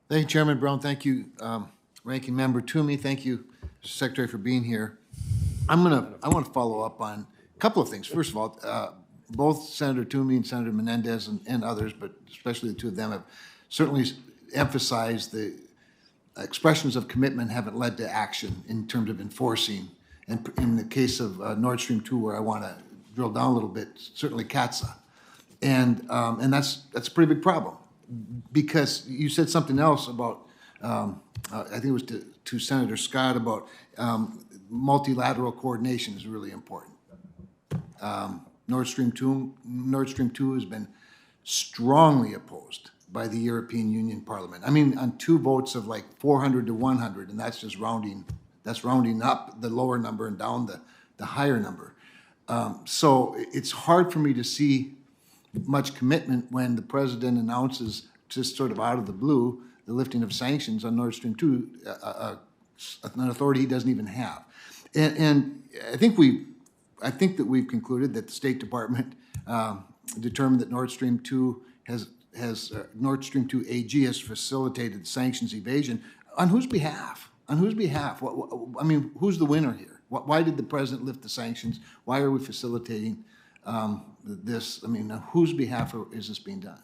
Thank you, Chairman Brown. Thank you, Ranking Member Toomey. Thank you, Mr. Secretary, for being here. I want to follow up on a couple of things. First of all, both Senator Toomey and Senator Menendez and others, but especially the two of them, have certainly emphasized the expressions of commitment haven't led to action in terms of enforcing. And in the case of Nord Stream 2, where I want to drill down a little bit, certainly CATSA. And that's a pretty big problem, because you said something else about, I think it was to Senator Scott, about multilateral coordination is really important. Nord Stream 2 has been strongly opposed by the European Union Parliament. I mean, on two votes of like 400 to 100, and that's just rounding up the lower number and down the higher number. So it's hard for me to see much commitment when the president announces, just sort of out of the blue, the lifting of sanctions on Nord Stream 2, an authority he doesn't even have. And I think that we've concluded that the State Department determined that Nord Stream 2 Nord Stream 2 AG has facilitated sanctions evasion. On whose behalf? On whose behalf? I mean, who's the winner here? Why did the president lift the sanctions? Why are we facilitating this? I mean, on whose behalf is this being done?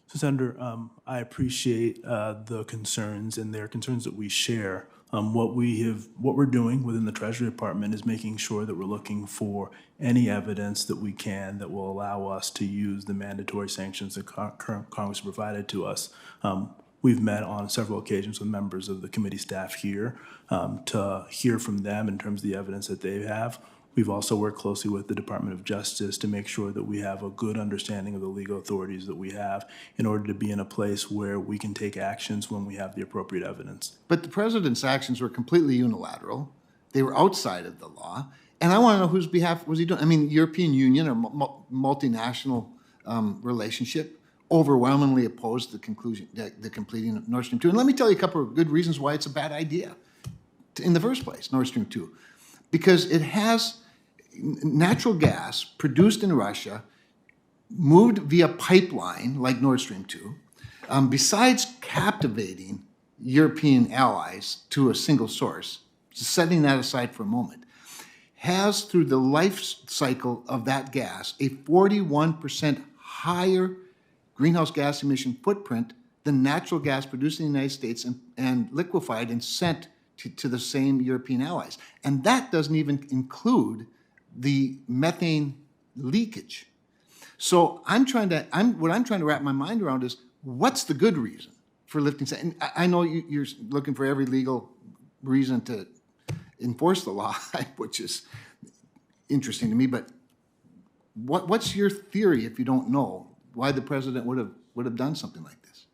So, Senator, I appreciate the concerns, and they're concerns that we share. What we're doing within the Treasury Department is making sure that we're looking for any evidence that we can that will allow us to use the mandatory sanctions that Congress provided to us. We've met on several occasions with members of the committee staff here to hear from them in terms of the evidence that they have. We've also worked closely with the Department of Justice to make sure that we have a good understanding of the legal authorities that we have in order to be in a place where we can take actions when we have the appropriate evidence. But the president's actions were completely unilateral. They were outside of the law. And I want to know whose behalf was he doing? I mean, European Union or multinational relationship overwhelmingly opposed the completing of Nord Stream 2. And let me tell you a couple of good reasons why it's a bad idea in the first place, Nord Stream 2. Because it has natural gas produced in Russia, moved via pipeline like Nord Stream 2, besides captivating European allies to a single source, setting that aside for a moment, has through the life cycle of that gas a 41% higher greenhouse gas emission footprint than natural gas produced in the United States and liquefied and sent to the same European allies. And that doesn't even include the methane leakage. So what I'm trying to wrap my mind around is, what's the good reason for lifting sanctions? I know you're looking for every legal reason to enforce the law, which is interesting to me, but what's your theory, if you don't know, why the president would have done something like this?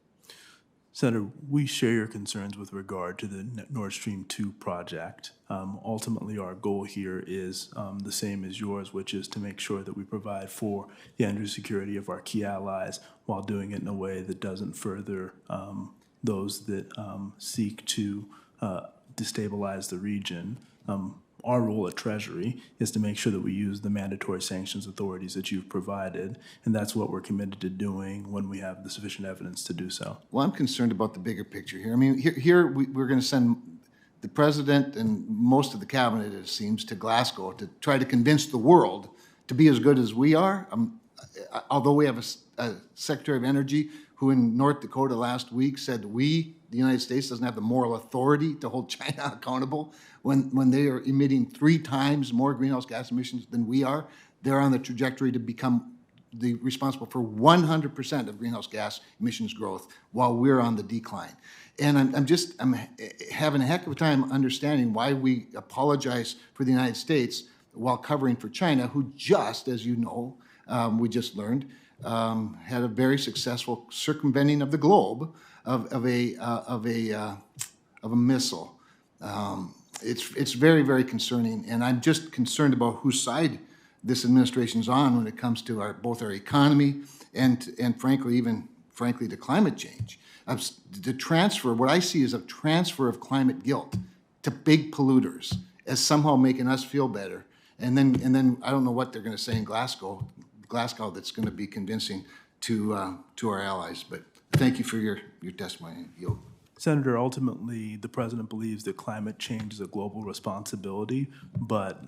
Senator, we share your concerns with regard to the Nord Stream 2 project. Ultimately, our goal here is the same as yours, which is to make sure that we provide for the energy security of our key allies while doing it in a way that doesn't further those that seek to destabilize the region. Our role at Treasury is to make sure that we use the mandatory sanctions authorities that you've provided, and that's what we're committed to doing when we have the sufficient evidence to do so. Well, I'm concerned about the bigger picture here. I mean, here we're going to send the president and most of the cabinet, it seems, to Glasgow to try to convince the world to be as good as we are. Although we have a Secretary of Energy who in North Dakota last week said the United States, doesn't have the moral authority to hold China accountable when they are emitting 3 times more greenhouse gas emissions than we are. They're on the trajectory to become responsible for 100% of greenhouse gas emissions growth while we're on the decline. And I'm having a heck of a time understanding why we apologize for the United States while covering for China, who just, as you know, we just learned, had a very successful circumventing of the globe of a missile. It's very, very concerning, and I'm just concerned about whose side this administration's on when it comes to both our economy and frankly to climate change. The transfer, what I see is a transfer of climate guilt to big polluters as somehow making us feel better, and then I don't know what they're going to say in Glasgow that's going to be convincing to our allies. But Thank you for your testimony. Yield. Senator, ultimately, the president believes that climate change is a global responsibility, but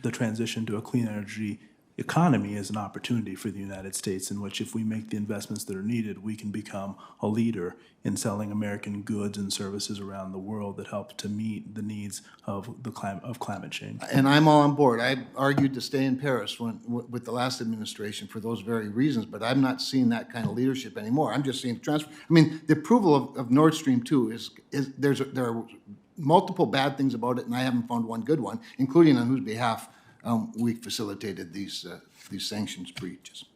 the transition to a clean energy economy is an opportunity for the United States in which if we make the investments that are needed, we can become a leader in selling American goods and services around the world that help to meet the needs of climate change. And I'm all on board. I argued to stay in Paris with the last administration for those very reasons, but I'm not seeing that kind of leadership anymore. I'm just seeing transfer. I mean, the approval of Nord Stream 2 there are multiple bad things about it, and I haven't found one good one, including on whose behalf we facilitated these sanctions breaches.